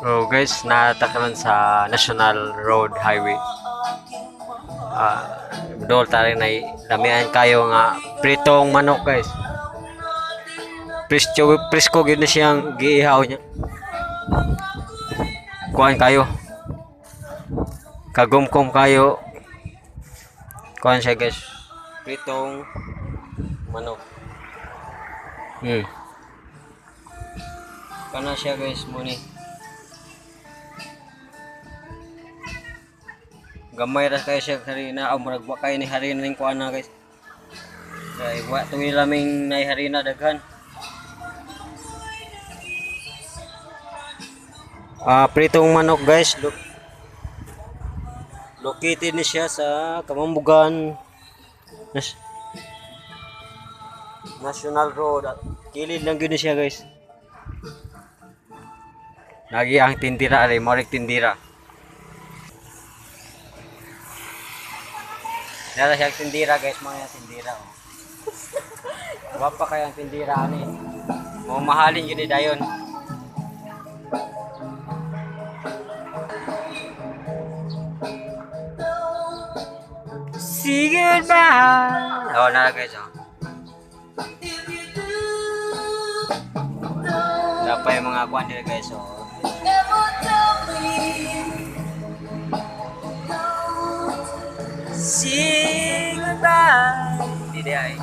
So guys, natakalan sa National Road Highway. Dol tayo na lamian kayo nga pritong manok guys. Presko gyud na siyang giihaw niya. Kuan kayo. Kagumkom kayo. Kuan siya guys. Pritong manok. Kana siya guys mo ni. Gamay ra kayo siya harina murag wa kay ni harina ning kuan na guys. Kay wa tuwi laming nay harina daghan. Pritong manok guys. Located ni siya sa Kamambugan National Road. Kilid lang gyud siya guys. Lagi ang tindira ari morik tindira. Nara siya tindira guys, mga tindira. Wapa kaya ang tindira ani. Mo mahalin gyud dayon. See goodbye. Oh, nara guys. Dapat yung mga kuan dito guys. Say goodbye. Hindi ay.